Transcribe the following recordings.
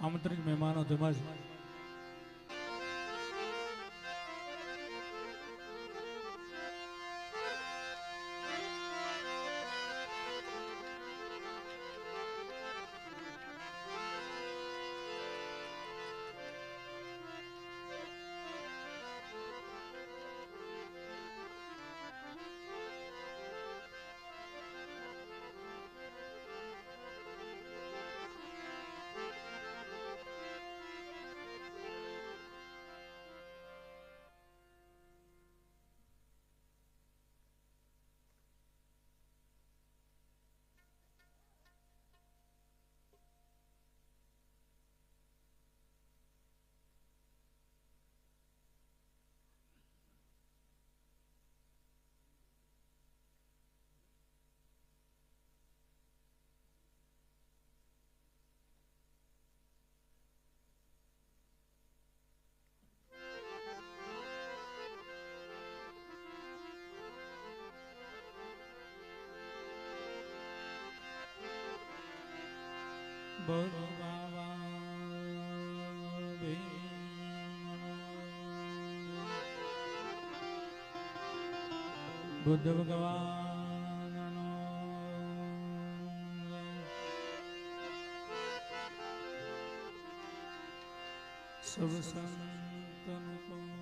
આમંત્રિત મહેમાનો તેમજ બોલો બાબા બુદ્ધ ભગવાનનો સબ સંતનો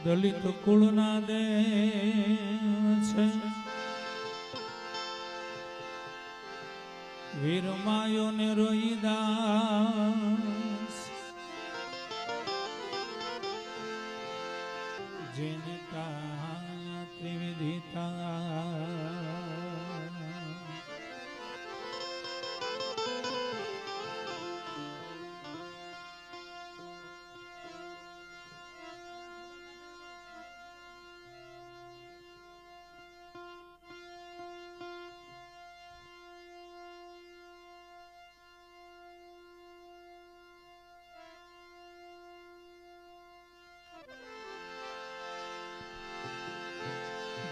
દલિત કુળના દેવ છે વીરમાયો ને રોહિદાસ જેને કાયા ત્રિવિધિતા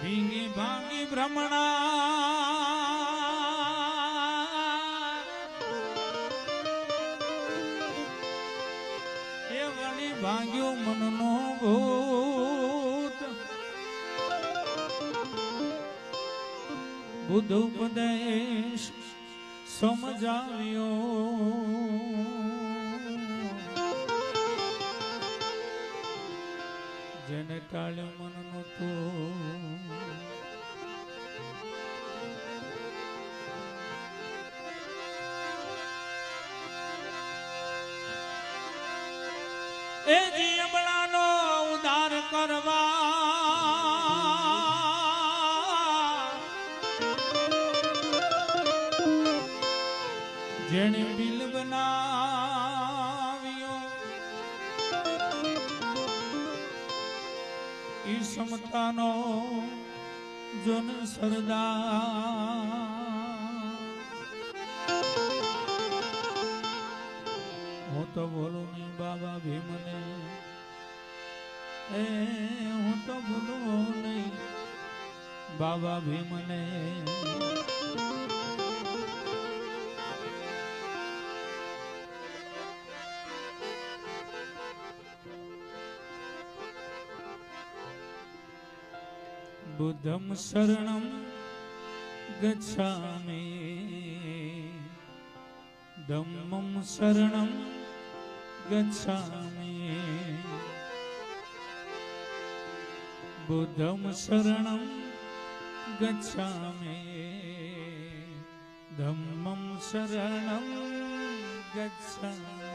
ભીંગી ભાંગી ભ્રમણા એ વળી ભાંગ્યું મનનો ભૂત બુદ્ધ ઉપદેશ સમજાવ્યો જેને ટાળ્યું મનનું તો એ જીવડાનો ઉદ્ધાર કરવા જેણે બિલ બનાવ્યો ઈ સમતાનો જન સરદાર હું તો બોલું નહીં બાબા ભીમને એ હું તો બોલું નહીં બાબા ભીમને बुद्धं शरणं गच्छामि धम्मं शरणं गच्छामि बुद्धं शरणं गच्छामि धम्मं शरणं गच्छामि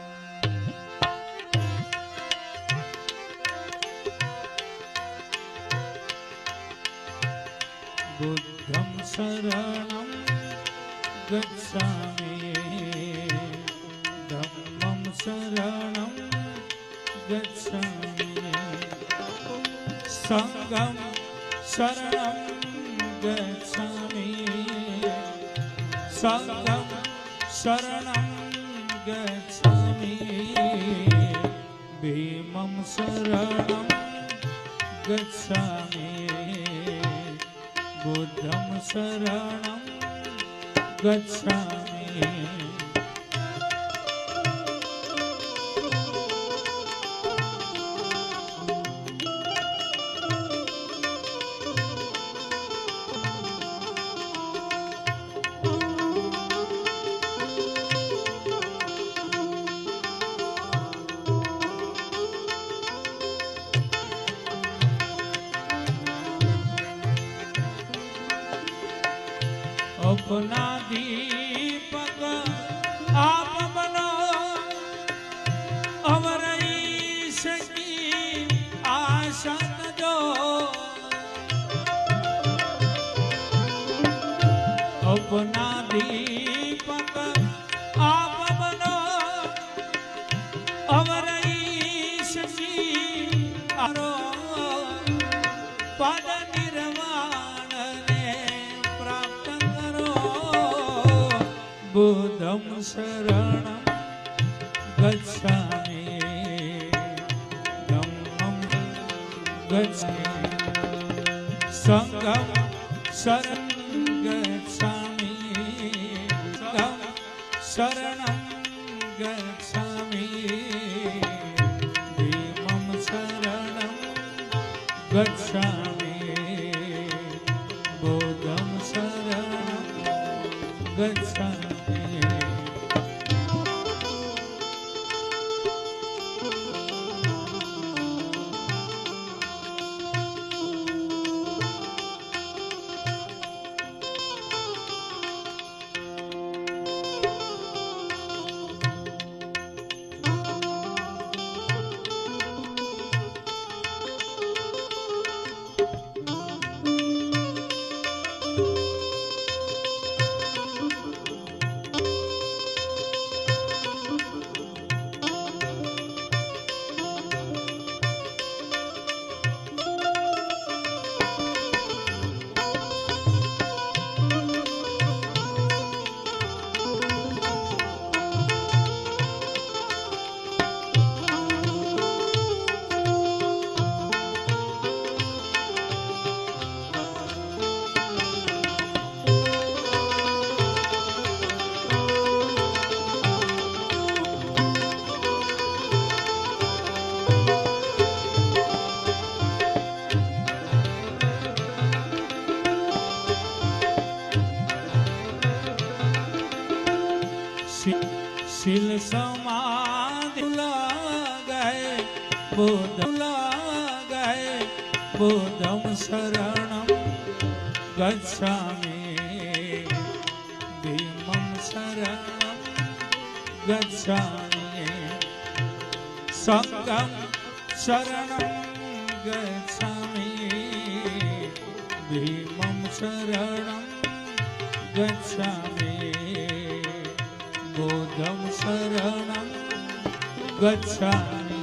बुद्धं शरणं गच्छामि धम्मं शरणं गच्छामि संघं शरणं गच्छामि संघं शरणं गच्छामि भीमं शरणं गच्छामि बुद्धं शरणं गच्छामि अपना दीपक आप बनो अमर ईश की आशा न दो अपना दीपक आप बनो अमर ईश की आरो पद निर्वाण बुद्धं शरणं गच्छामि धम्मं गच्छामि संघं शरणं गच्छामि शरणं गच्छामि भीमं शरणं गच्छामि बुद्धं शरणं गच्छामि शील समाधि गए बुद्धं शरणं गच्छामि भीमं शरणं गच्छामि संघं शरणं गच्छामि भीमं शरणं गच्छामि बुद्धं शरणं गच्छामि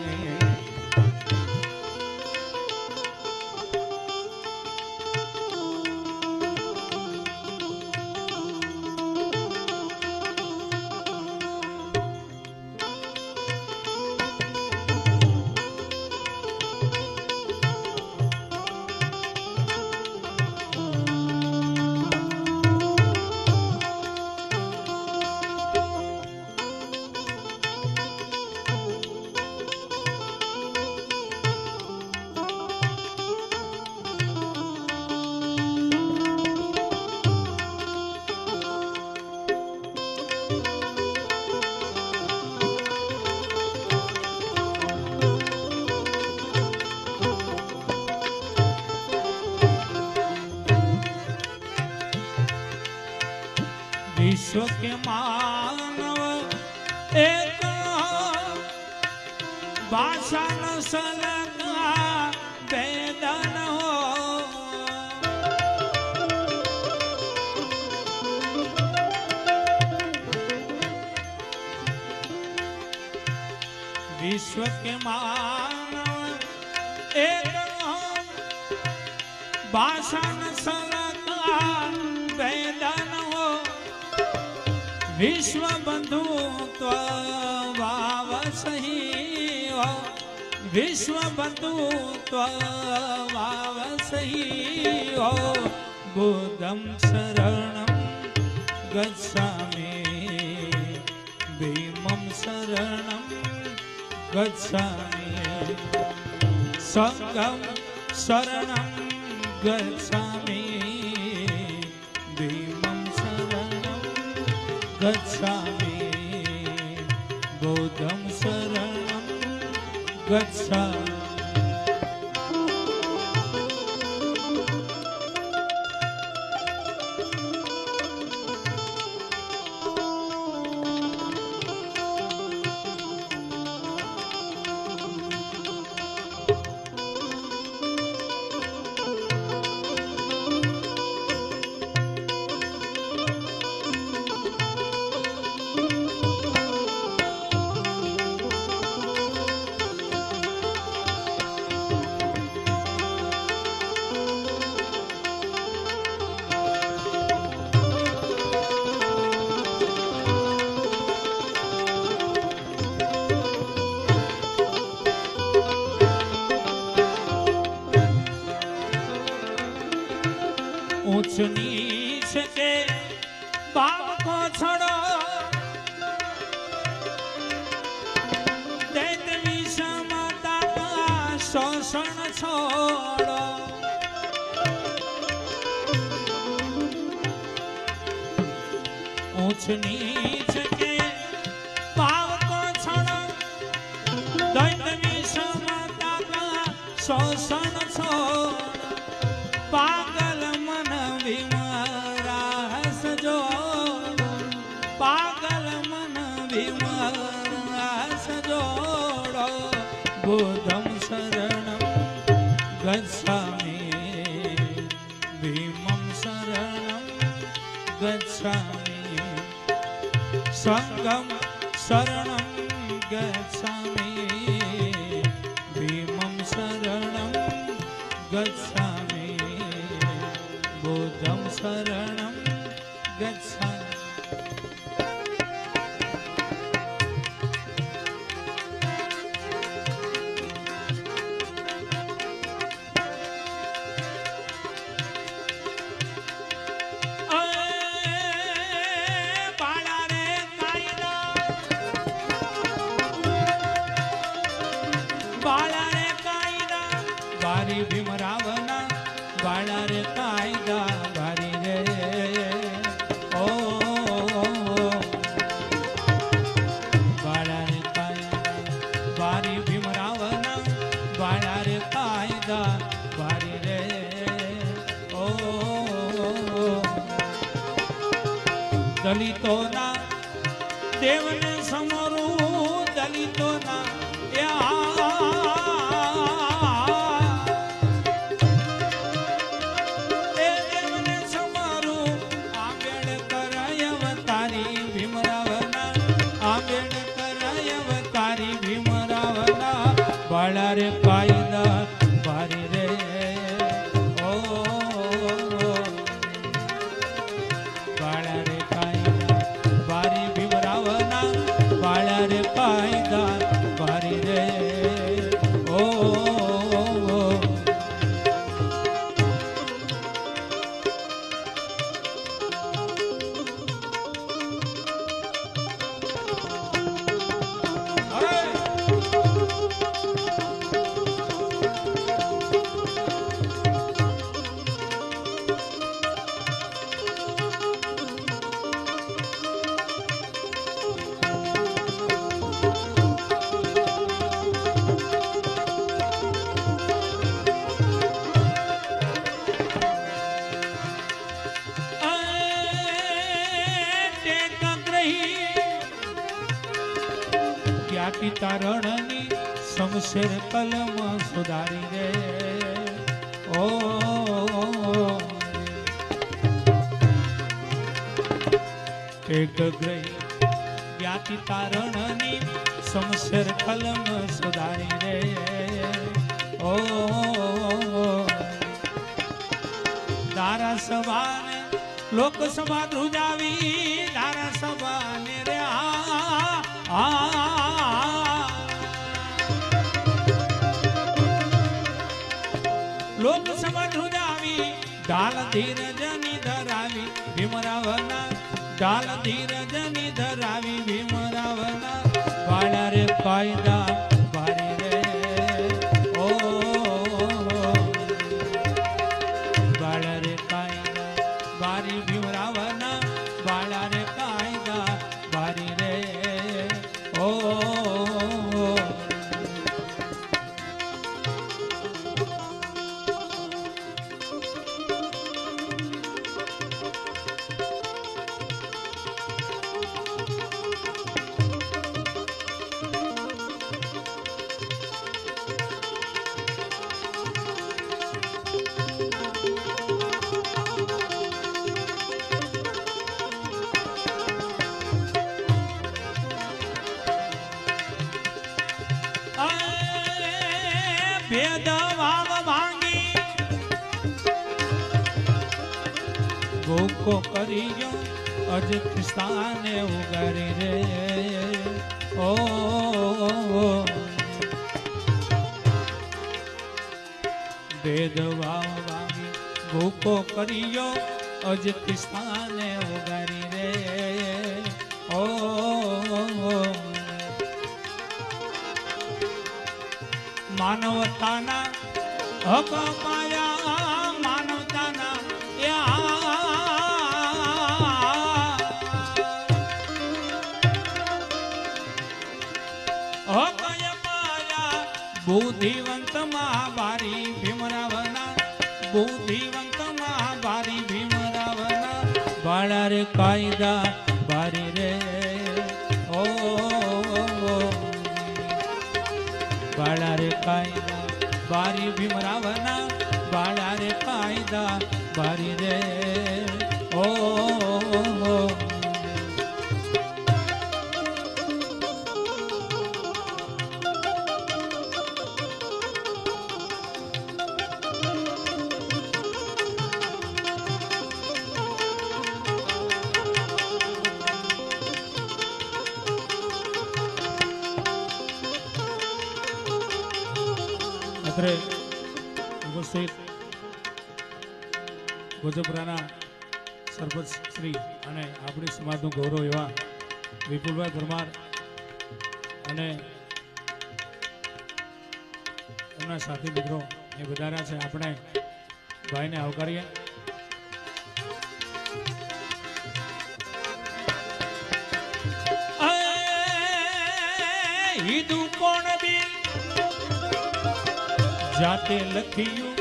विश्व के मानव एक भाषा न सलगा वेदन हो विश्व के मानव एक भाषा न सलगा वेदन हो विश्वबंधु त्ववावसहि विश्वबंधु त्ववावसहि बुद्धं शरणं गच्छामि भीमं शरणं गच्छामि संघं शरणं गच्छामि भीमं शरणं गच्छामि बुद्धं शरणं गच्छामि ऊंच नीच के पाप को छोड़ो दैत विषमता का शोषण छोड़ो ऊंच नीच के पाप को छोड़ो दैत विषमता का शोषण छोड़ो पागल मन विमरा सजो पागल मन विमरा सजोड़ो बुद्धं शरणं गच्छामि भीमं शरणं गच्छामि संघं शरणं गच्छामि भीमं शरणं गच्छामि बुद्धं शरणं गच्छामि बाळा रे कायदा भारी भीमरावना बाळा रे कायदा भारी रे ओ बाळा रे कायदा भारी भीमरावना बाळा रे कायदा भारी रे ओ दलितोना देवने समोरू दलितोना बाळा रे कायदा भारी रे ओ बाळा रे कायदा भारी भीमरावना बाळा रे कायदा भारी रे ओ જ્ઞાતિ તારણની શમશેર કલમ સુધારી રે ઓ એક ગ્રહી જ્ઞાતિ તારણની શમશેર કલમ સુધારી રે ઓ ધારાસભા લોકસભા ધ્રુજાવી ધારાસભા ધીરજની ધરાવી ભીમરાવના ઢાલ ધીરજની ધરાવી ભીમરાવના વાળા રે કાયદા ભારી રે ઓ વાળા રે કાયદા ભારી ભીમરાવના વાળા રે કાયદા ભારી રે ઓ ભેદભાવ ભાંગી ભૂકો કરી અજત સ્થાને ઉગારી રે ઓ ભેદભાવ ભાંગી ભૂકો કર્યો અજત સ્થાને ઉગારી રે ઓ માનવતાના હક માયા માનવતાના હક માયા બુદ્ધિવંત મહાભારી ભીમરાવના બુદ્ધિવંત મહાભારી ભીમરાવના વાળા રે કાયદા ભારી રે ઓ વાળા રે કાયદા ભારી ભીમરાવના વાળા રે કાયદા ભારી રે ઓ અત્રે ઉપસ્થિત ગોજપરાના સરપંચ શ્રી અને આપણી સમાજનું ગૌરવ એવા વિપુલભાઈ પરમાર અને એમના સાથી મિત્રો એ વધાર્યા છે. આપણે ભાઈને આવકારીએ. હિદુ કોણ બી જાતે લખ્યું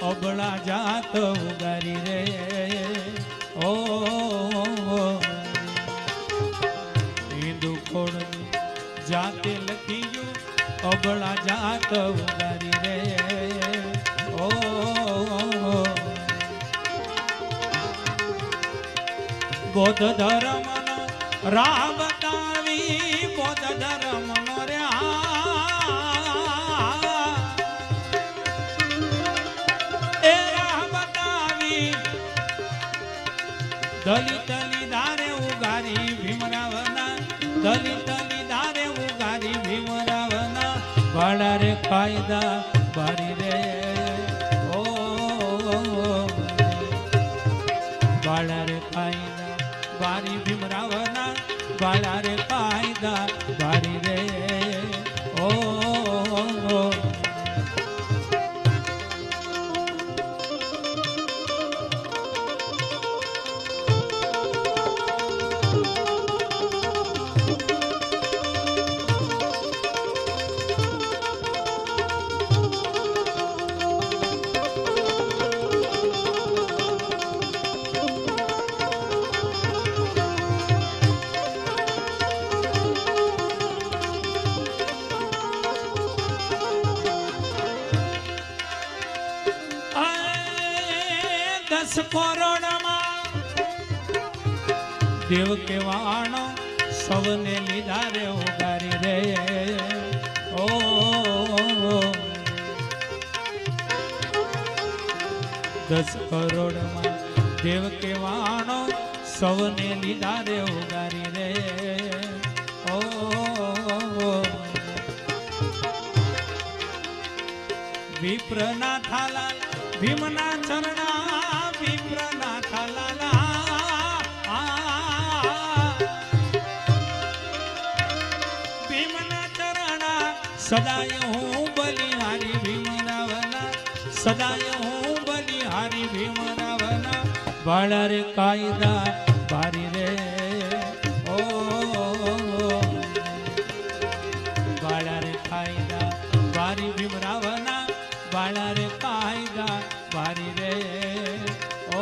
અબળા જાત ઉગારી રે ઓ હિન્દુ કોણ જાતે લખ્યું અબળા જાત ઉગારી રે ઓ બૌદ્ધ ધર્મનો રાહ બતાવી બૌદ્ધ ધર્મનો રે દલિત લીધારે ઉગારી ભીમરાવના દલિત લીધારે ઉગારી ભીમરાવના વાળા રે કાયદા ભારી રે ઓ વાળા રે કાયદા ભારી ભીમરાવના વાળા રે કાયદા ભારી રે ઓ દસ કોરોનામાં દેવ કેવાણો સૌને લીધા રે ઉગારી રે ઓ દસ કરોડમાં દેવ કેવાણો સૌને લીધા રે ઉગારી રે ઓ વિપ્રના થાલા ભીમના ચરણા વિપ્રના થાલાલા ભીમના ચરણા સદાય હું બલિહારી ભીમરાવના સદાય હું બલિહારી ભીમરાવના વાળા રે કાયદા ભારી રે ઓ વાળા રે કાયદા ભારી ભીમરાવના વાળા રે કાયદા ભારી રે ઓ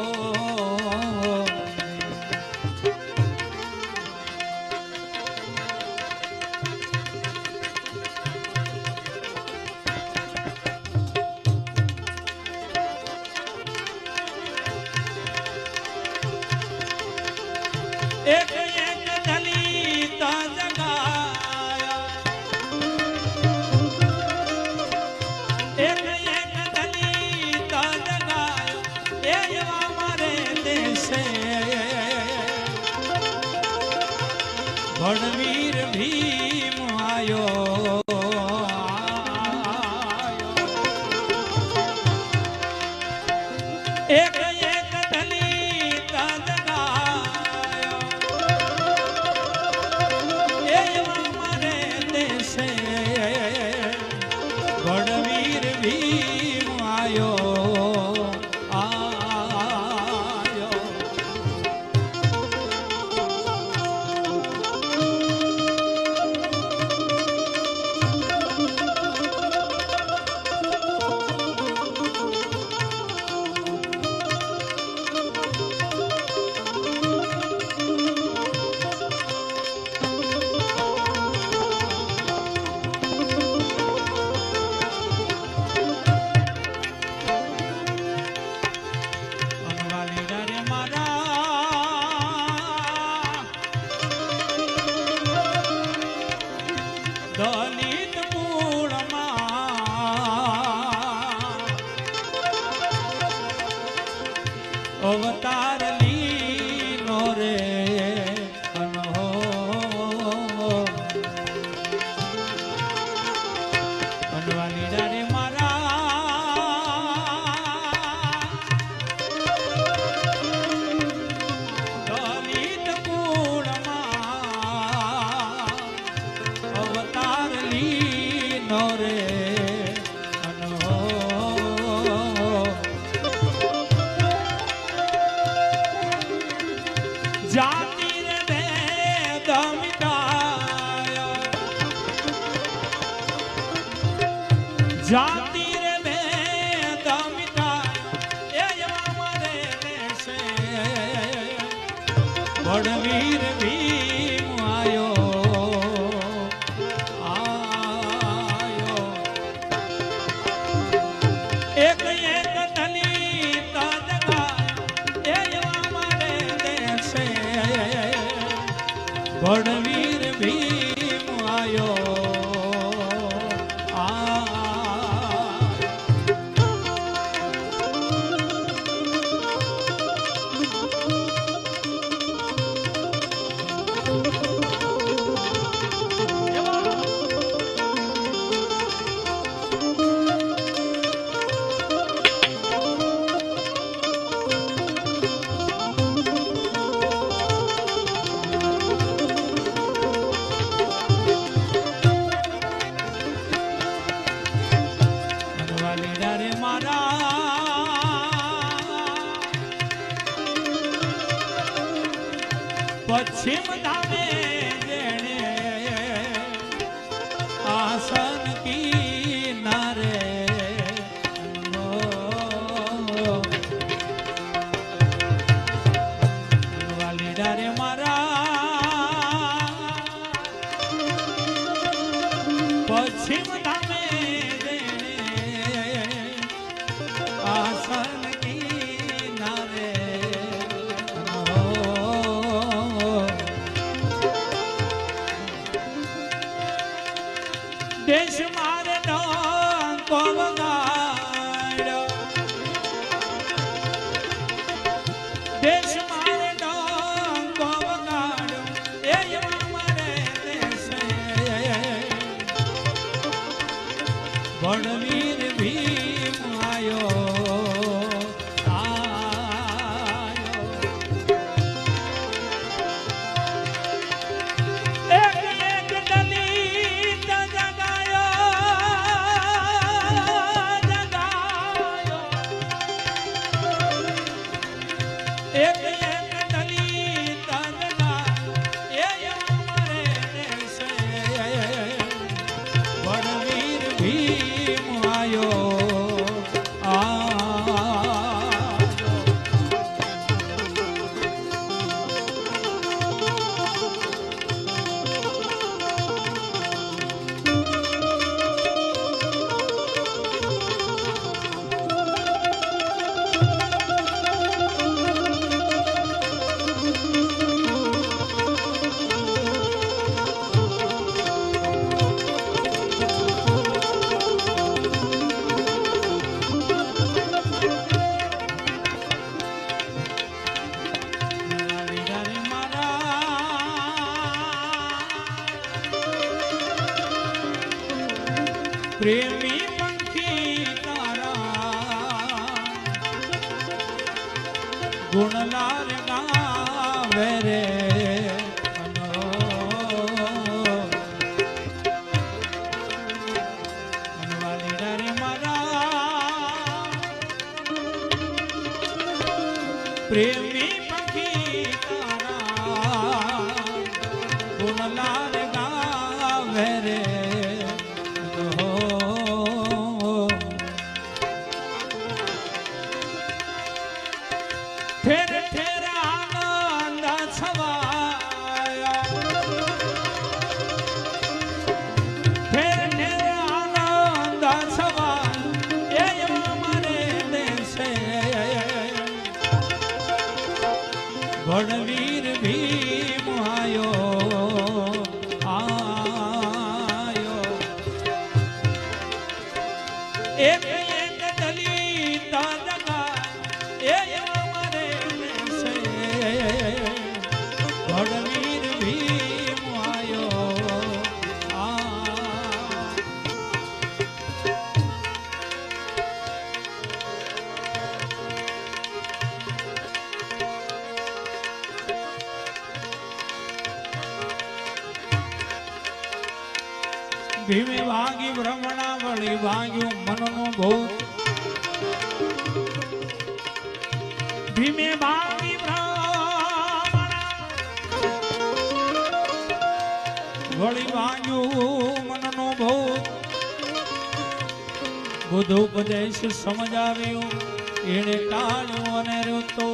એક એક દલિત જગાયા એક એક દલિત જગાયો એ એવા મારે દેશે ભણવીર ભીમ આયો એક એક દલિત જગાયો એ એવા મારે દેશે ભણવીર ભીમ આયો આયો અનવાલીડા રે મારા દલિત મૂળમાં અવતાર લીનો રે અનહો અનવાલીડા રે મારા દલિત મૂળમાં અવતાર લીનો રે અનહો જાતિ રે ભેદ મિટાયો જાતિ રે ભેદ મિટાયો એ એવા મારે દેશે વડવીર ભીમ આયો આયો એક એક દલિત જગાયો એ એવા મારે દેશે વડવીર ભીમ આયો અનવાલીડા રે મારા પશ્ચિમ ધામે જેણે આસન કિનારે અનવાલીડા રે મારા પશ્ચિમ ધામે આસન કિનારે દેશ મારે ડંકો વગાડ્યો દેશ મારે ડંકો વગાડ્યો એ એવા મારે દેશે વડવીર ભીમ આયો પ્રેમી પંખી તારા ગુણલાર ગાવે રે પ્રેમી પંખી તારા ગુણલાર ગાવે રે ઠેર ઠેર આનંદ છવાયા ઠેર ઠેર આનંદ છવાય એ મારે દેશે વડવીર ભીમ આયો એક એક દલિત જગા એ મારે દેશે વડવીર ભીમ આયો ભીમે ભાગી ભ્રમણા વળી ભાગ્યું મનનો ભૂત ભીમે ભાગી ભ્રમણા વળી ભાગ્યું મનનો ભૂત બુદ્ધ ઉપદેશ સમજાવ્યું એને ટાળ્યું અને રોતો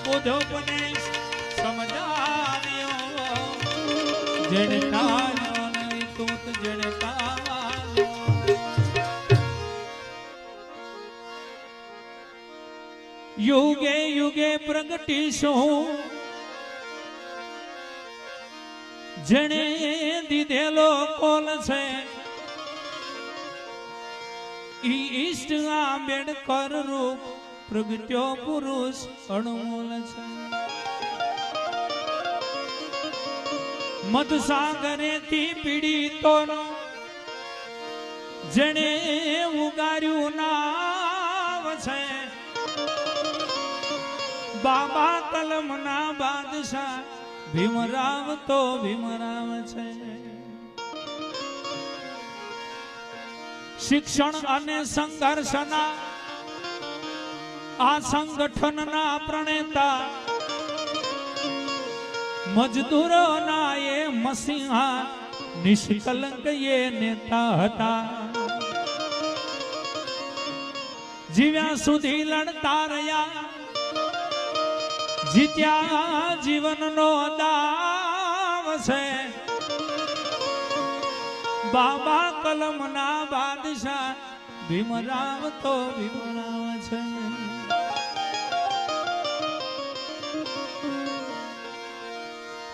બુદ્ધ ઉપદેશ સમજાવ્યો જેને ટાળ્યું જેણે યુગે યુગે પ્રગટીશું જેણે દીધેલો કોલ છે ઈ ઈષ્ટ આંબેડકર રૂપ પ્રગટ્યો પુરુષ અણમોલ છે મધસાગરેથી પીડિતોનો જેણે ઉગાર્યું નામ છે બાબા કલમના બાદશાહ ભીમરાવ તો ભીમરાવ છે શિક્ષણ અને સંઘર્ષના આ સંગઠનના પ્રણેતા મજદૂરોના એ મસીહા નિષ્કલંક એ નેતા હતા જીવ્યા સુધી લડતા રહ્યા જીત્યા જીવનનો દાવ છે બાબા કલમના બાદશાહ ભીમરાવ તો ભીમરાવ છે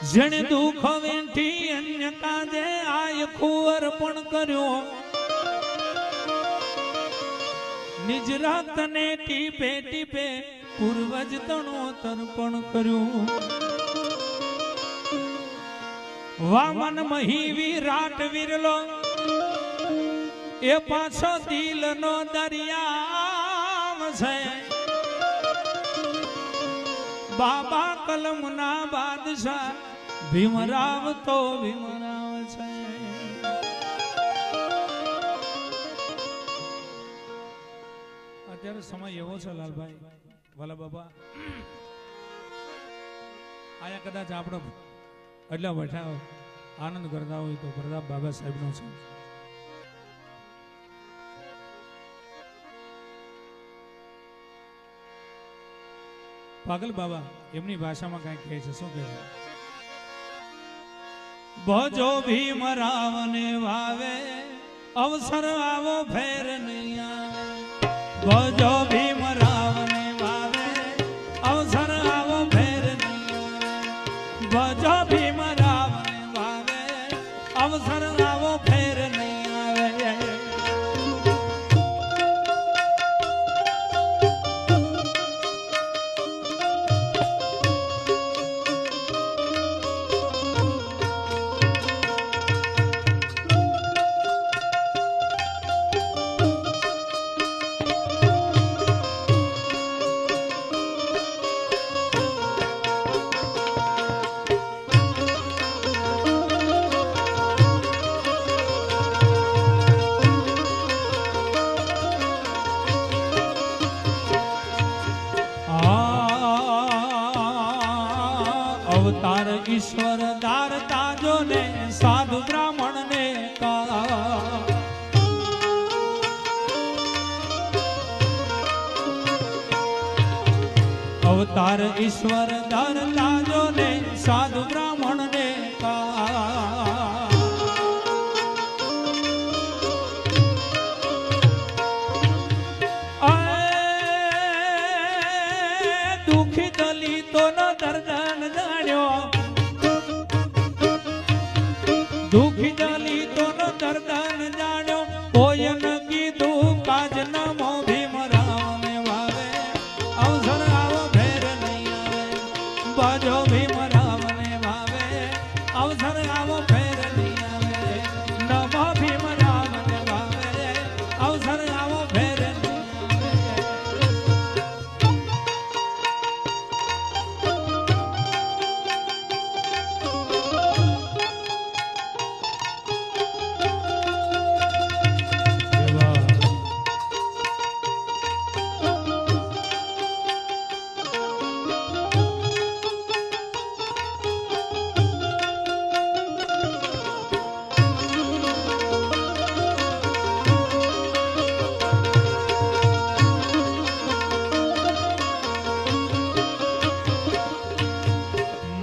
જેણે દુઃખ વેઠી અન્ય કાજે આયખું અર્પણ કર્યો નિજ રક્તને ટીપે ટીપે પૂર્વજ તણો તર્પણ કર્યું વામન મહી વિરાટ વિરલો એ પાછો દિલનો દરિયા છે બાબા કલમના બાદશાહ ભીમરાવ તો ભીમરાવ છે અત્યારે સમય એવો છે લાલભાઈ વાલા બાબા આયા કદાચ આપણો એટલા બેઠા આનંદ કરતા હોય તો પ્રતાપ બાબા સાહેબનો છે પાગલ બાબા એમની ભાષામાં કઈ કહે છે શું કહે છે ભજો ભીમરાવને વાવે અવસર આવો ફેર નહીં આવે ભજો ભીમરાવને વાવે અવસર આવો ફેર નહીં આવે ભજો ભીમરાવને વાવે અવસર આવો ફેર નહીં આવે અવતાર ઈશ્વર દાર તાજો ને સાધુ બ્રાહ્મણ ને કા અવતાર ઈશ્વર દાર તાજો ને સાધુ બ્રાહ્મણ ને કા દુખી દલિતો નો દર્દન જાણ્યો દુખી દલિતો નો દર્દન જાણ્યો કોઈ ન કીધું કાજ નમો ભીમ રામ ને વાવે અવસર આવો ફેર નહીં આવે બાજો ભીમ રામ ને વાવે અવસર આવો ફેર નહીં આવે નમો ભીમ રામ ને વાવે અવસર આવો ફેર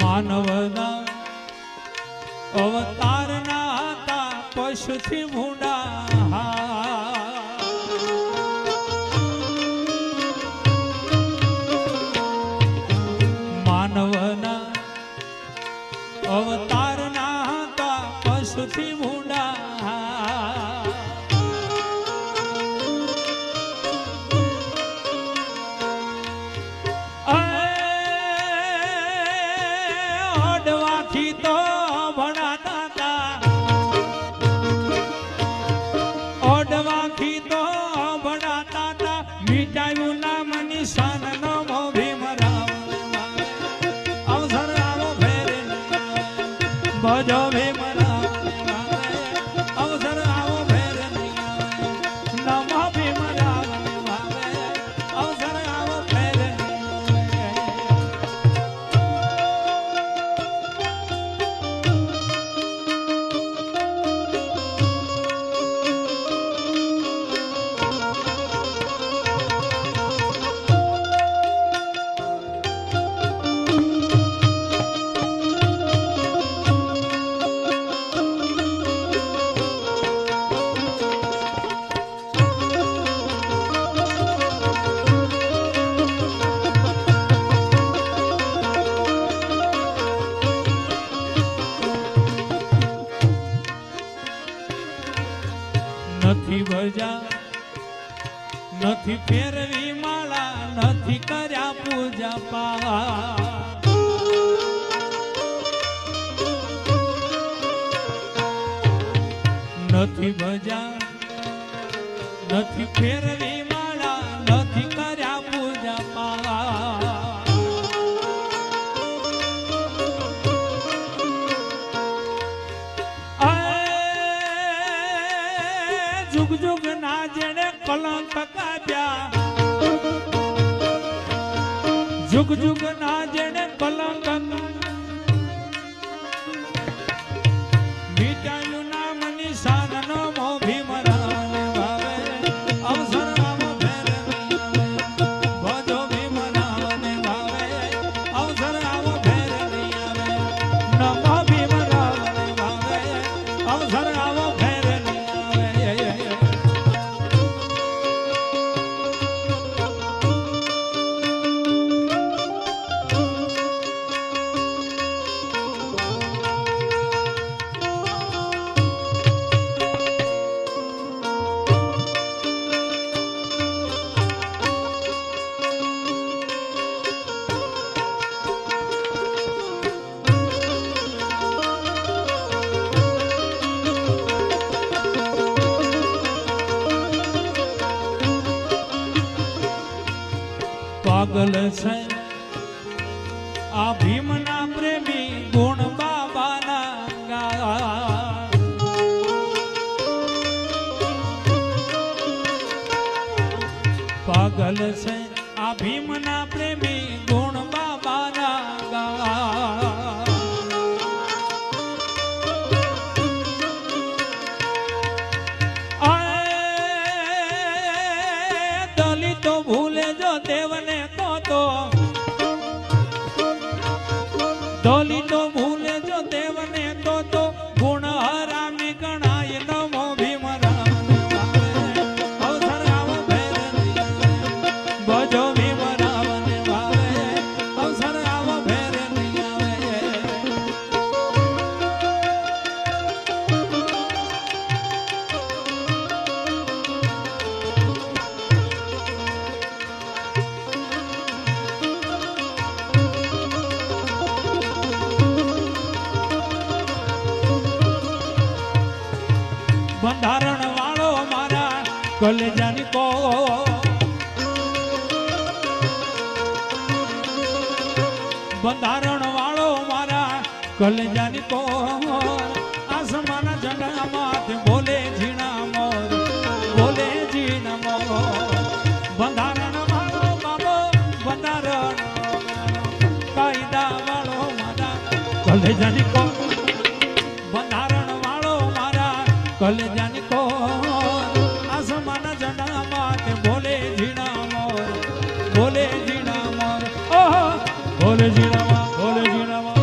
માનવના અવતારના હતા પશુથી ભૂંડા માનવના અવતારના હતા પશુથી ભૂંડા ઓડવાથી તો ભણાતા હતા ઓડવાથી તો ભણાતા હતા મીટાયું નામ નિશાન નમો ભીમ રામ અવસર આવો ફેર ભજો ભીમ રામ અવસર આવો ફેર નમો ભીમ રામ અવસર આવો ફેર નથી ભજા નથી ફેરવી માળા નથી કર્યા પૂજા પા નથી ભજા નથી ફેરવી માળા નથી કર્યા પૂજા પા जुग जुग ना जेने कलंक काप्या जुग जुग ना जेने कलंक मीटाયું નામ નિશાન નમો ભીમ રામ વાવે અવસર આવો ફેર ભજો ભીમ રામ વાવે અવસર આવો ફેર નમો ભીમ રામ વાવે અવસર આવો ફેર પાગલ છે આ ભીમના પ્રેમી ગુણ બાબાના ગા પાગલ છે આ ભીમના પ્રેમી ગુણ બાબાના ગા દલિતો ભૂલે જો દેવને તો ગુણ હરામી ગણાય નમો ભીમ રામ અવસર આવો ભેર નહીં આવે ભજો ભીમ રામ ને ભાવે અવસર આવો ભેર નહીં આવે બંધારણ વાળો મારા કલેજાની કો બંધારણ વાળો મારા કલેજાની કો આસમાના ઝંડા માથે બોલે ઝીણા મોર બોલે ઝીણા મોર બંધારણ વાળો બાબો બંધારણ કાયદા વાળો મારા કલેજાની કો બંધારણ વાળો મારા કલેજાની કો આસમાના ઝંડા માથે બોલે ઝીણા મોર બોલે ઝીણા મોર ઓહો બોલે ઝીણા મોર બોલે ઝીણા મોર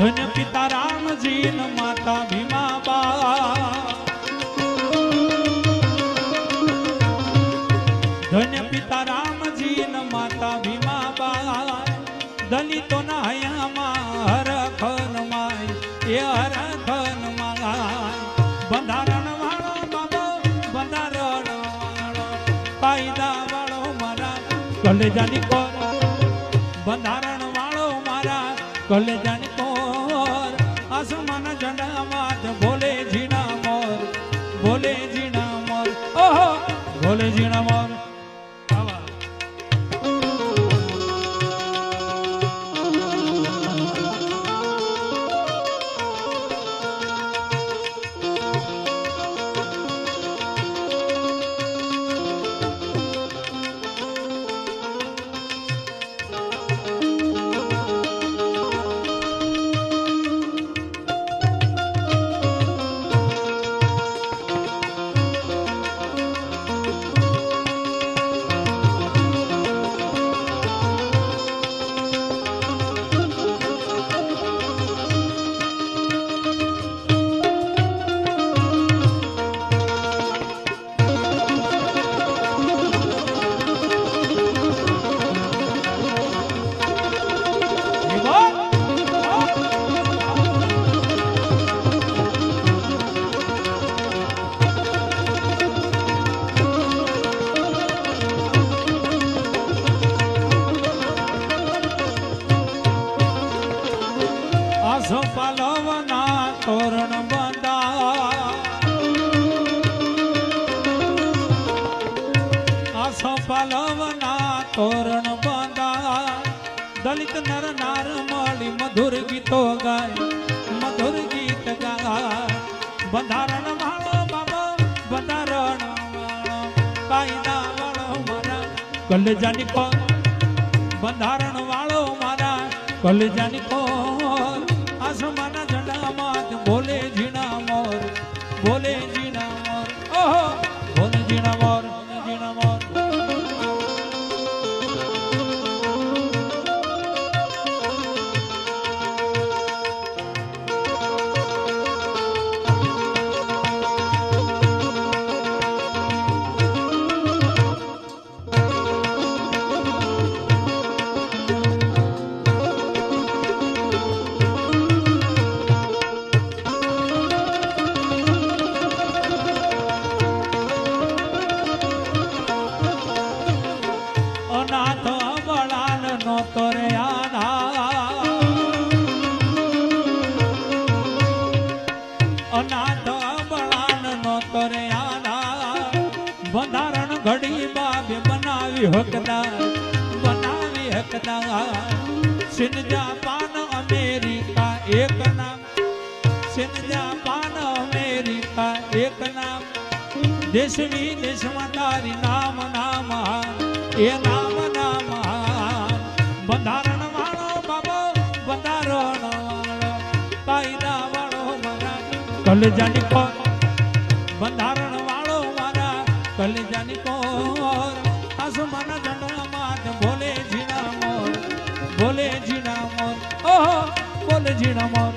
ધન્ય પિતા રામજી ન માતા ભીમાબા ધન્ય પિતા રામજી ન માતા ભીમાબા દલિતોના હયામાં હરખન માય એ હરખન માય બંધારણ વાળો બાબો બંધારણ વાળો કાયદા વાળો મારા કલેજાની કોર બંધારણ વાળો મારા કલેજાની આસમાના ઝંડા માથે બોલે ઝીણા મોર બોલે ઝીણા મોર ઓહો બોલે ઝીણા મોર પાલવના તોરણ બંધા આસો પાલવના તોરણ બંધા દલિત નર નાર મળી મધુર ગીતો ગાય મધુર ગીત ગાય બંધારણ વાળો બાબા બંધારણ વાળો કાયદા વાળો મારા કલેજાની કોર બંધારણ વાળો મારા કલેજાની કોર આસમાના ઝંડા માથે બોલે ઝીણા મોર બોલે ઝીણા મોર ઓહો બોલે ઝીણા મોર ઝીણા મોર હકદાર બનાવી હકદાર સિન જાપાન અમેરિકા એક નામ સિન જાપાન અમેરિકા એક નામ દેશ વિદેશમાં તારી નામ નામ એ નામ નામ બંધારણ વાળો બાબો બંધારણ વાળો કાયદા વાળો મારા કલજાની કોર બંધારણ વાળો મારા કલજાની કોર આસમાના ઝંડામાં બોલે ઝીણા મોર બોલે ઝીણા મોર ઓહો બોલે ઝીણા મોર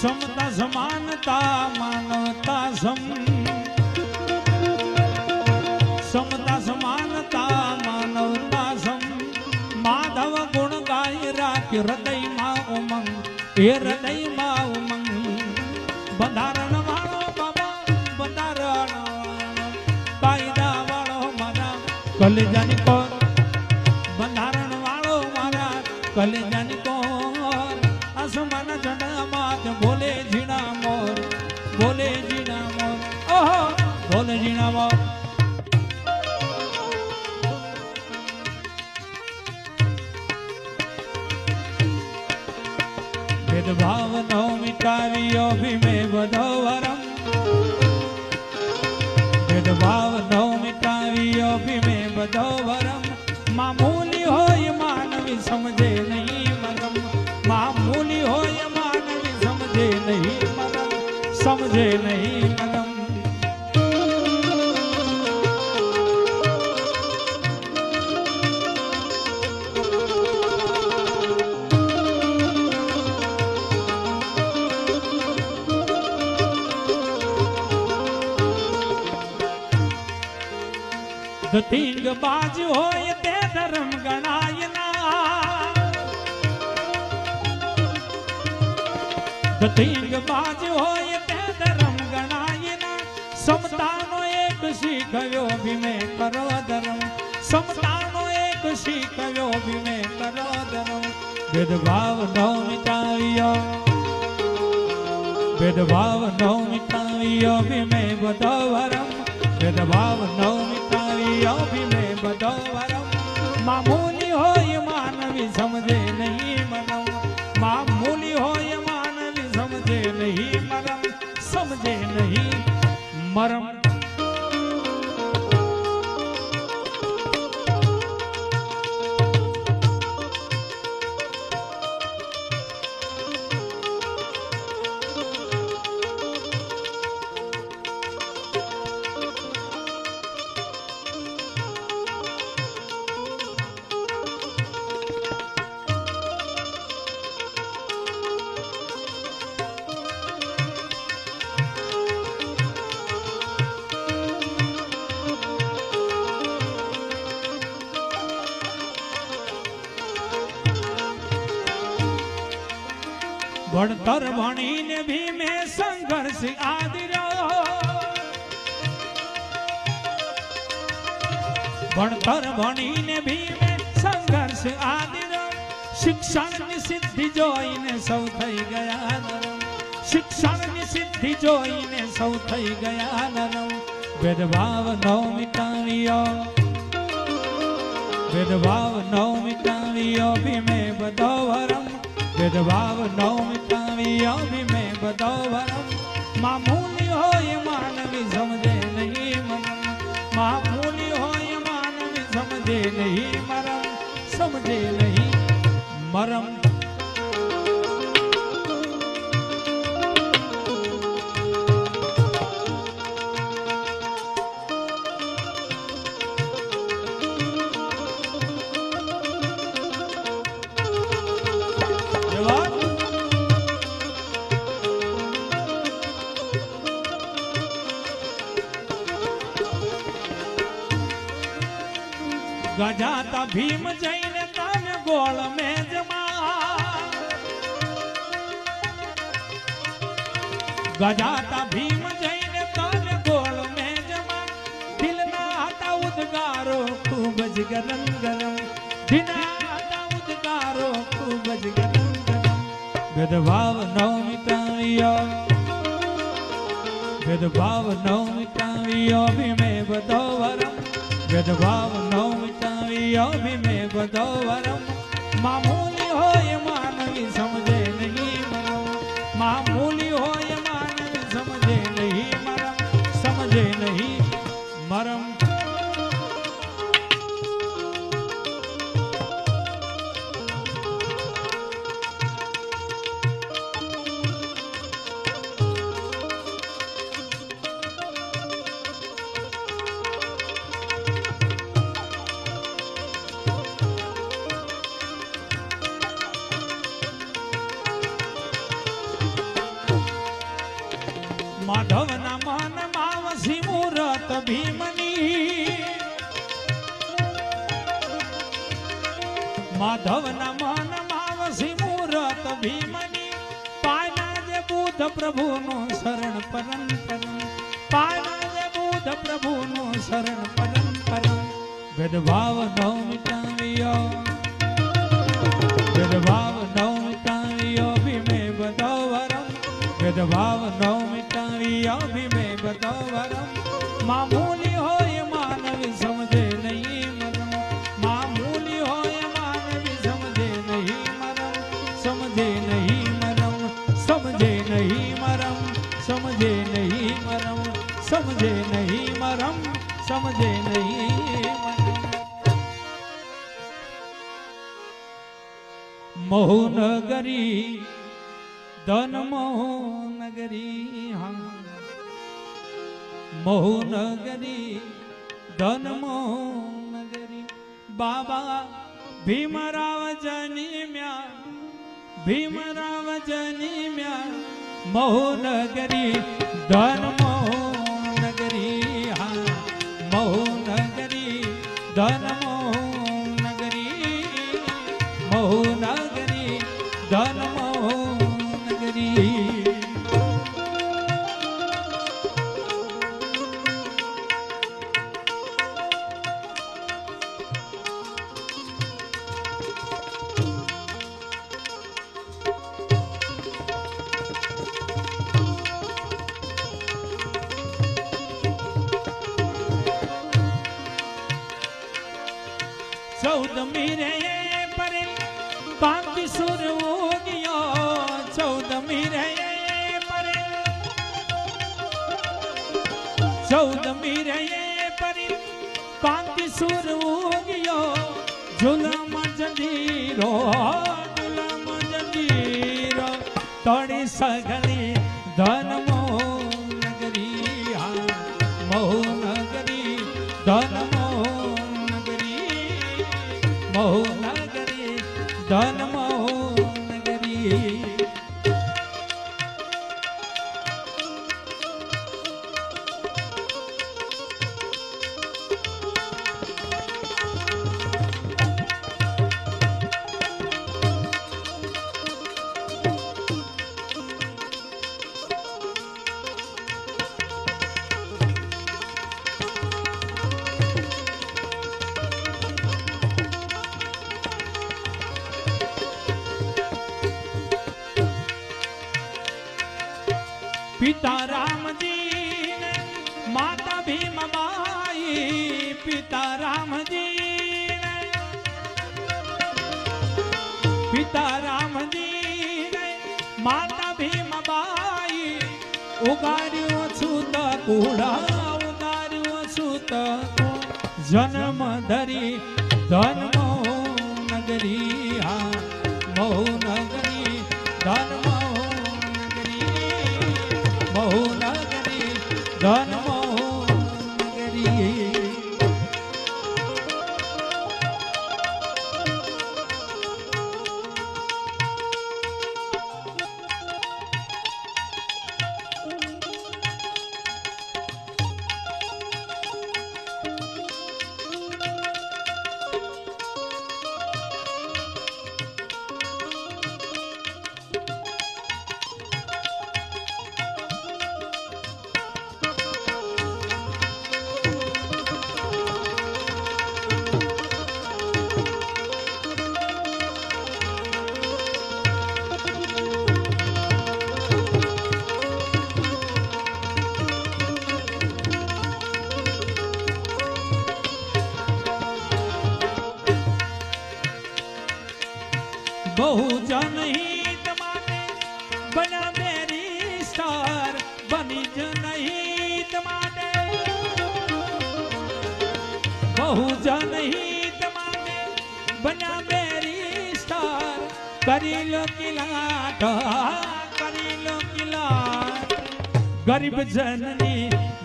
समता समानता मानवता समता समानता मानवता माधव गुण गाय राख हृदय માં ઉમંગ એ હૃદય માં ઉમંગ બંધારણ વાળો બાબા બંધારણ વાળો કાયદા વાળો મારા કલેજાની કોર બંધારણ વાળો મારા કલેજાની કોર આસમાના ઝંડામાં બોલે ઝીણા મોર બોલે ઝીણા મોર ઓહો બોલે ઝીણા મોર भेदभाव नो मिटावियो भीमे बधो वरम भेदभाव नो मिटावियो भीमे बधो वरम मामूली होय मानवी समझे नहीं मरम मामूली होय मानवी समझे नहीं मरम समझे नहीं मरम ધતિંગ બાજ હોય તે ધર્મ ગણાય ના ધતિંગ બાજ હોય તે ધર્મ ગણાય ના સમતાનો એક શીખ્યો ભીમે કરો ધર્મ સમતાનો એક શીખ્યો ભીમે કરો ધર્મ ભેદભાવ નો મિટાવ્યો ભેદભાવ નો મિટાવ્યો ભીમે બધો વરમ भेदभाव नो मिटावियो भीमे बधो वरम मामूली होय मानवी समझे नहीं मरम मामूली होय मानवी समझे नहीं मरम समझे नहीं मरम भणतर भणीने भी में संघर्ष आदिरो भणतर भणीने भी में संघर्ष आदिरो शिक्षण ની સિદ્ધિ જોઈને સૌ થઈ ગયા નરમ શિક્ષણ ની સિદ્ધિ જોઈને સૌ થઈ ગયા નરમ ભેદભાવ નો મિટાવ્યો भेदभाव नो मिटावियो भीमे बधो वरम भेदभाव नो मिटावियो भीमे बधो वरम मामूली होय मानवी समझे नहीं मरम मामूली होय मानवी समझे नहीं मरम समझे नहीं मरम ગજાતા ભીમ જઈને તમે ગોળ મેજમાં ગજાતા ભીમ જઈને તમે ગોળ મેજમાં દિલના હતા ઉદગારો ખૂબ જ ગરમ ગરમ દિલના હતા ઉદગારો ખૂબ જ ગરમ ગરમ ભેદભાવ નવ મિટાવ્યો ભેદભાવ નવ મિટાવ્યો ભીમે બધો વરમ ભેદભાવ નવ મિટાવ્યો ભીમે બધો વરમ મામૂલી હોય માનવી સમજે નહીં મરમ મામૂલી હોય માનવી સમજે નહીં મરમ સમજે નહીં મરમ માધવના મનમાં વસી મૂરત ભીમની માધવના મનમાં વસી મૂરત ભીમની પાયના જે બુદ્ધ પ્રભુનું શરણ પરમ પરમ પાયના જે બુદ્ધ પ્રભુનું શરણ પરમ પરમ ભેદભાવ નવ મિટાવ્યો ભેદભાવ નવ મિટાવ્યો ભીમે બધો વરમ ભેદભાવ નવ મિટાવ્યો ભીમે બધો વરમ મામૂલી હોય માનવી સમજે નહીં મરમ મામૂલી હોય માનવી સમજે નહીં મરમ સમજે નહીં મરમ સમજે નહીં મરમ સમજે નહીં મરમ સમજે નહીં મરમ સમજે નહીં મરમ મોહનગરી ધન મોહનગરી હા મોહનગરી ધન મોહનગરી બાબા ભીમરાવ જનમ્યા ભીમરાવ જનમ્યા મોહનગરી ધન મોહનગરી હા મોહનગરી ધન મોહનગરી મોહનગરી ધન મોહનગરી ચૌદમી રે પરે કાંતિ સુર ઉગ્યો ચૌદમી રે પરે ચૌદમી રે પરે કાંતિ સુર ઉગ્યો ઝુલમ જંજીરો ઝુલમ જંજીરો તોડી સગલી ધન મોહનગરી હા મોહનગરી ધન મોહનગરી ધન મોહનગરી पिता राम जी ने माता भीमबाई पिता राम जी ने पिता राम जी ने माता भीमबाई उगार्यो छूत कूड़ा उगार्यो छूत जन्म धरी धन मोहनगरी हा मोहनगरी धन મોહનગરી ધન મોહનગરી બના મેરી સ્ટાર બની જ નહીં તમારે બહુ જનહિત માટે બના મેરી સ્ટાર કરી લો કિલાટ કરી લો કિલાટ ગરીબ જનની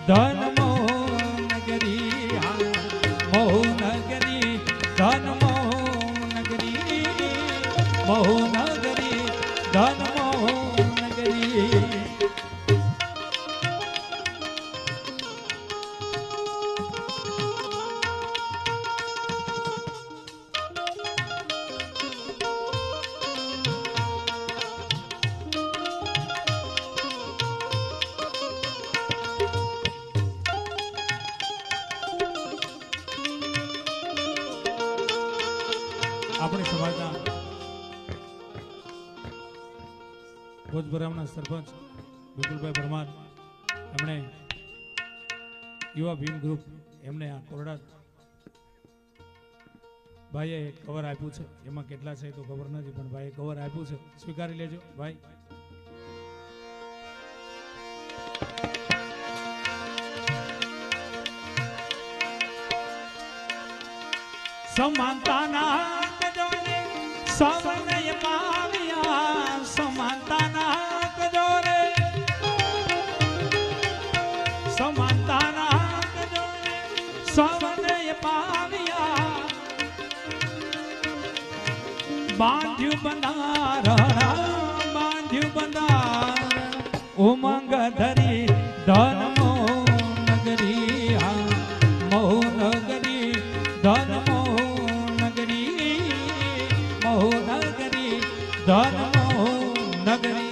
ધન મોહનગરી મોહનગરી ધન મોહનગરી મોહનગરી ધન મોહનગરી આપણી સમાજના ભોજપુરાના સરપંચ વિપુલભાઈ પરમાર એમણે યુવા ભીમ ગ્રુપ એમને આ કોરડા ભાઈએ કવર આપ્યું છે એમાં કેટલા છે તો ખબર નથી પણ ભાઈએ કવર આપ્યું છે સ્વીકારી લેજો ભાઈ સમાનતાના સૌને પાવ્યા સમાનતાના કજોરે સમાનતાના કજોરે સૌને પાવ્યા બાંધ્યું બંધારણ ઉમંગ ધરી ધન મોહનગરી મોહનગરી ધન મોહનગરી મોહનગરી ધન મોહનગરી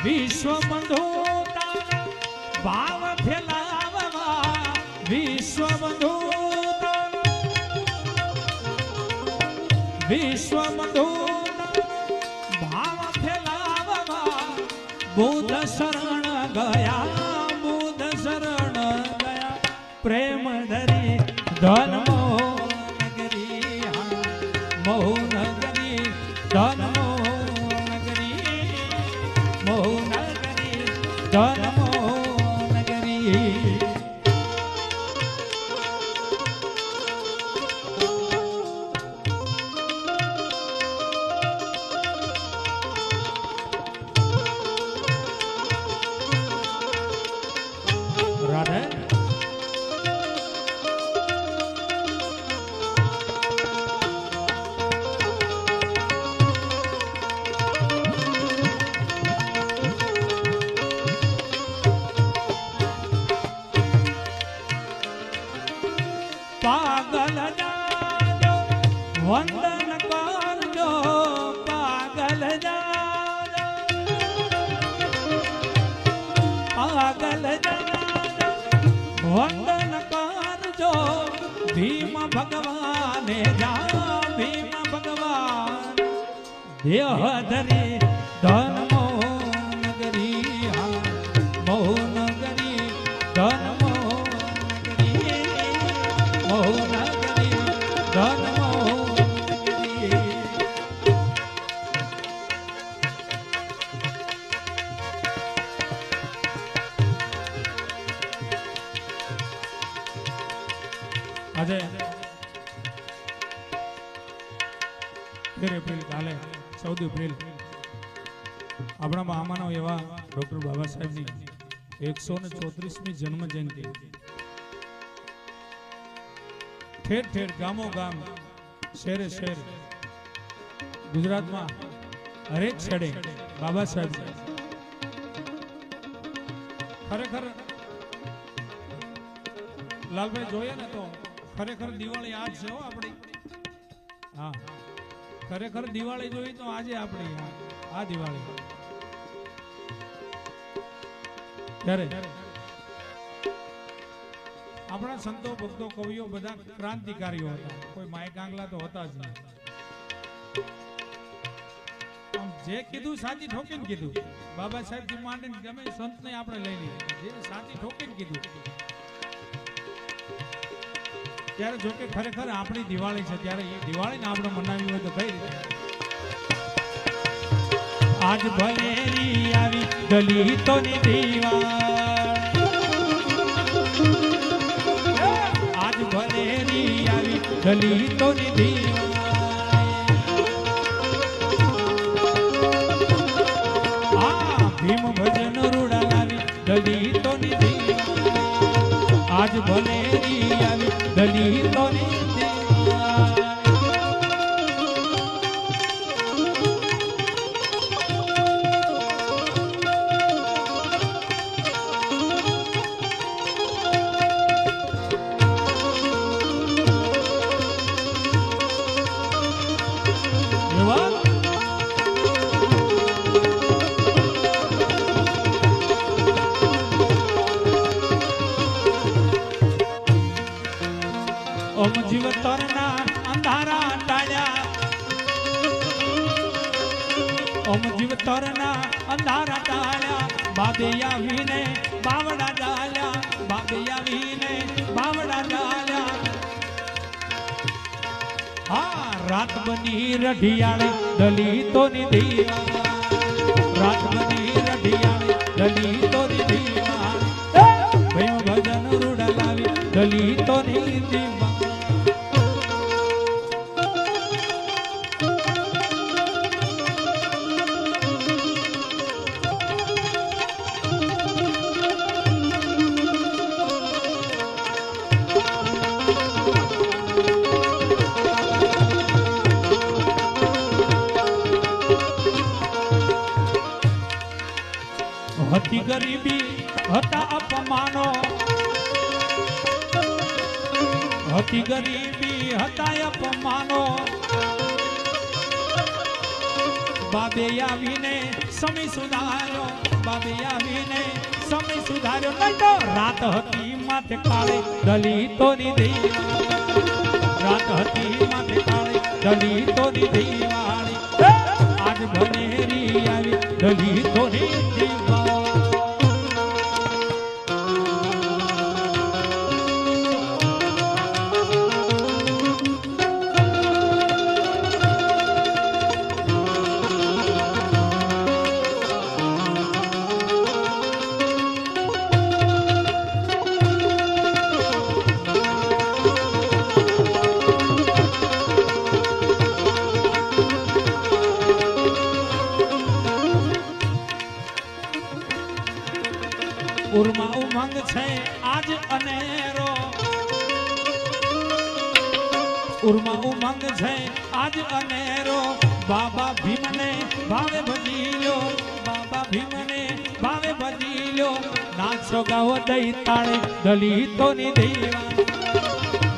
વિશ્વ બંધુ ભાવ ફેલાવવા વિશ્વ બંધુ વિશ્વ બંધુ ભાવ ફેલાવવા બુદ્ધ શરણ ગયા બુદ્ધ શરણ ગયા પ્રેમ ધરી ધન મોહનગરી મોહનગરી ધન મોહનગરી મોહનગરી ધન મોહનગરી રાધે પાગલ જાજો વંદન કરજો પાગલ જાજો પાગલ જાજો વંદન કરજો ભીમ ભગવાને જા ભીમ ભગવાન દેહ ધરી ધન મોહનગરી મોહનગરી ધન મોહનગરી મોહનગરી ધન મોહનગરી આજે 13 એપ્રિલ કાલે 14 એપ્રિલ આપણા મહામાનવ એવા ડોક્ટર બાબા સાહેબની 134મી જન્મ જયંતિ ઠેર ઠેર ગામો ગામ શહેરે શહેર ગુજરાતમાં હરેક છેડે બાબા સાહેબ ખરેખર લાલભાઈ જોઈએ ને તો ખરેખર દિવાળી આજ છે હો આપણી હા ખરેખર દિવાળી જોઈ તો આજે આપણી આ દિવાળી ત્યારે આપણા સંતો ભક્તો કવિઓ બધા ક્રાંતિકારીઓ હતા, કોઈ માય કાંગલા તો હતા જ નહીં. આમ જે કીધું સાચી ઠોકીને કીધું. બાબા સાહેબ થી માંડીને ગમે સંતને આપણે લઈ લીધું, જે સાચી ઠોકીને કીધું. ત્યારે જો કે ખરેખર આપણી દિવાળી છે, ત્યારે એ દિવાળીને આપણે મનાવી હોય તો કઈ રીતે? આજ ભલેરી આવી દલિતોની દિવાળી, આજ ભલેરી આવી દલિતોની દિવાળી, આ ભીમ ભજન રૂડા લાવી દલિતોની દિવાળી, આજ ભલેરી આવી દલિતોની દિવાળી. ઓમ જીવતરના અંધારા ટાળ્યા, ઓમ જીવતરના અંધારા ટાળ્યા, બાબે આવીને બાવડા ડાલ્યા, બાબે આવીને બાવડા ડાલ્યા. હા રાત બની રઢિયાળી દલિતોની દિવાળી, રાત બની રઢિયાળી દલિતોની દિવાળી, ભીમ ભજન રૂડા લાવી દલિતોની દિવાળી. હતી ગરીબી હતા અપમાનો, હતી ગરીબી હતા અપમાનો, બાબે આવીને સમય સુધાર્યો, બાબે આવીને સમય સુધાર્યો. નહીં તો રાત હતી માથે કાળે દલિતોની દિવાળી, રાત હતી માથે કાળે દલિતોની દિવાળી, આજ ભલેરી આવી દલિતોની દિવાળી. ઉર્મા ઉમંગ છે આજ અનેરો, ઉર્મા ઉમંગ છે આજ અનેરો, બાબા ભીમને ભાવે ભજી લ્યો, બાબા ભીમને ભાવે ભજી લ્યો. નાચો ગાવો દઈ તાળે દલિતોની દિવાળી,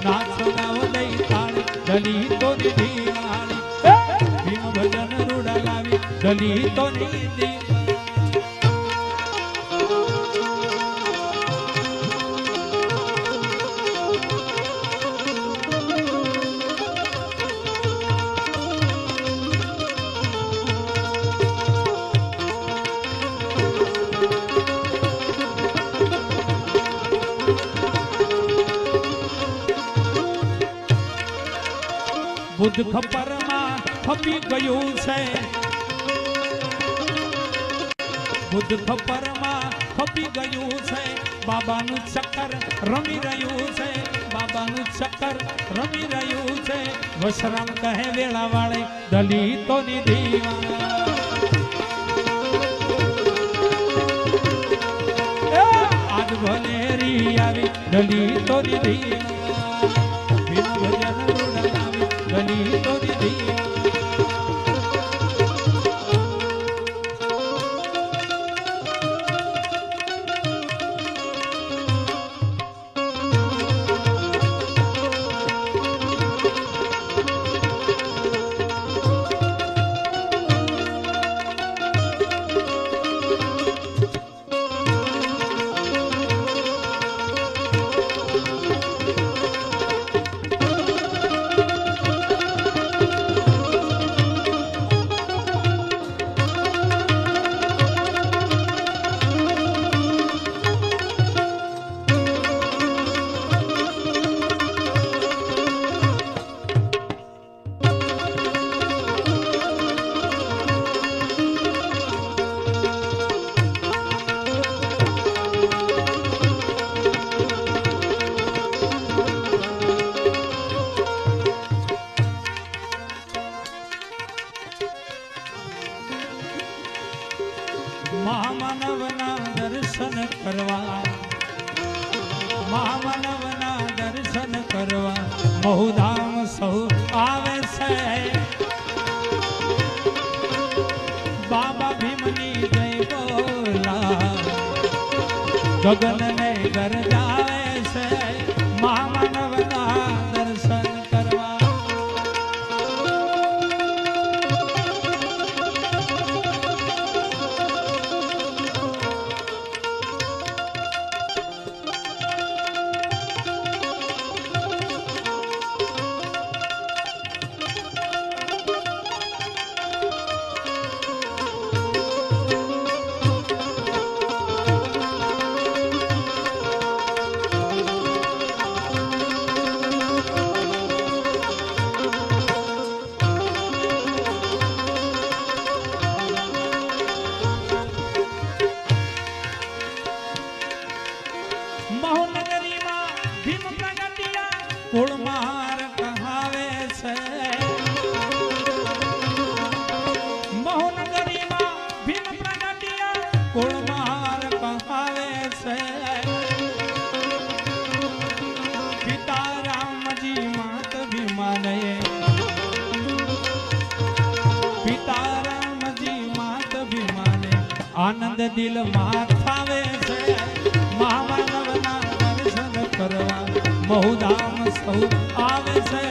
નાચો ગાવો દઈ તાળે દલિતોની દિવાળી, ભીમ ભજન રૂડા લાવી દલિતોની દિવાળી. બુદ્ધ ખપરમાં ખપી ગયું છે, બુદ્ધ ખપરમાં ખપી ગયું છે, બાબાનું ચક્કર રમી રહ્યું છે, બાબાનું ચક્કર રમી રહ્યું છે. વશરામ કહે વેળા વાળે દલિતોની દિવાળી, આજ ભલેરી આવી દલિતોની દિવાળી, ભીમ ભજન રૂડા લાવી દલિતોની દિવાળી. મહામાનવના દર્શન કરવા, મહામાનવના દર્શન કરવા મહુધામ સૌ આવે છે. બાબા ભીમની જય બોલા ગગનને ગરજાવે છે મહામાનવના દર્શન કરવા. કુળમાર કહાવે છે મહોનગરીમાં ભીમ પ્રગટિયા કુળમાર કહાવે છે. પિતા રામજી માત ભીમાને પિતા રામજી માત ભીમાને આનંદ દિલમાં થાવે છે. મહામાનવના દર્શન કરવા મહુધામ સૌ આવે છે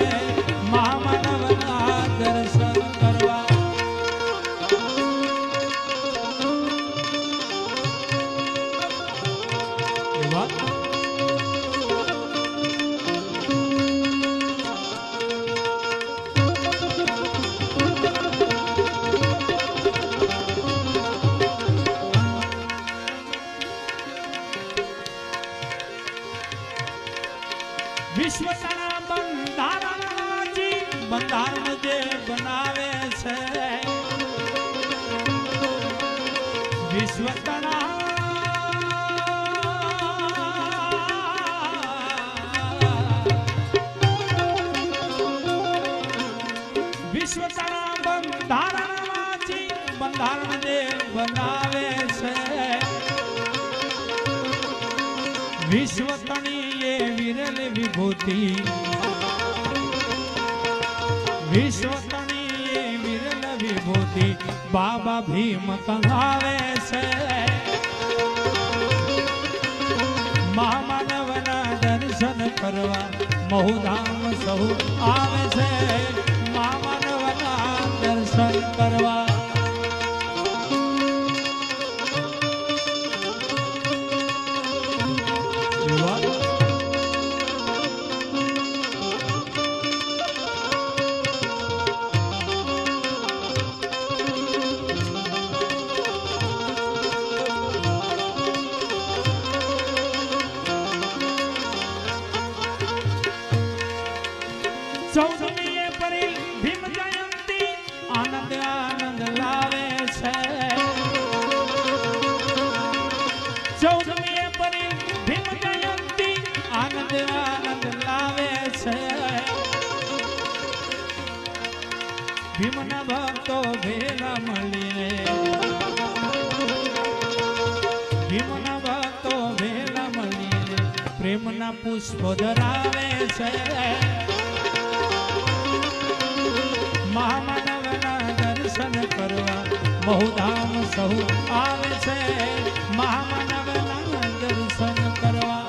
મહામાનવના દર્શન કરવા. વિશ્વના બંધારણજી બંધારણ જે બનાવે છે વિશ્વના વિશ્વના બંધારણજી બંધારણ જે બનાવે છે વિશ્વતણી વિરલ વિભૂતિ વિશ્વતણી વિરલ વિભૂતિ બાબા ભીમ કહાવે છે. મહામાનવના દર્શન કરવા મહુધામ સૌ આવે છે મહામાનવના દર્શન કરવા. ચૌદમી એપ્રિલ ભીમ જયંતિ આનંદ આનંદ લાવે છે. 14મી એપ્રિલ ભીમ જયંતિ આનંદ આનંદ લાવે છે. ભીમના ભક્તો ભેલા મળીને ભીમના ભક્તો ભેલા મળીને પ્રેમના પુષ્પ ધરાવે છે. મહામાનવના દર્શન કરવા મહુધામ સૌ આવે છે મહામાનવના દર્શન કરવા.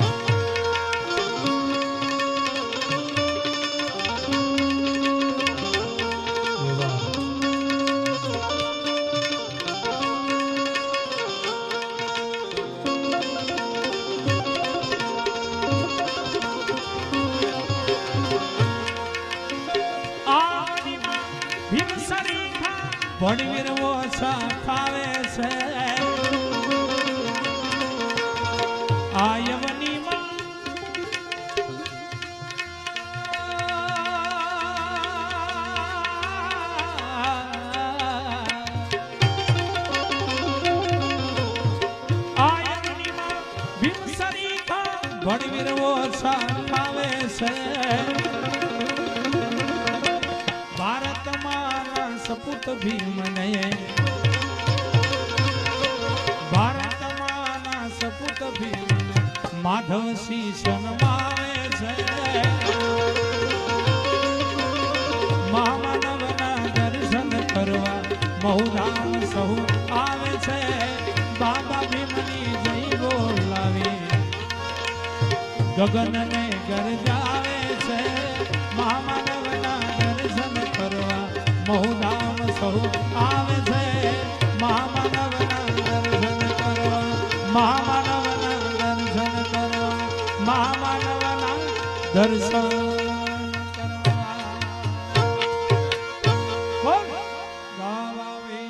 વડવીર ઓછા ખાવે છે આયવનીમાં ભીમ સરીખા વડવીર ઓછા ખાવે છે. ભારતમાં સપુત ભીમને માધવ શીશનમાવે છે મહામાનવના દર્શન કરવા મહુધામ સહુ આવે છે બાબા ભીમની જય બોલાવી ગગનને ગરજાવે છે મહામાનવના દર્શન કરવા મહુધામ સહુ આવે છે મહામાનવના દર્શન કરવા મહામાનવના દર્શન કરવા મહામાનવના દર્શન કરવા ગાવા વે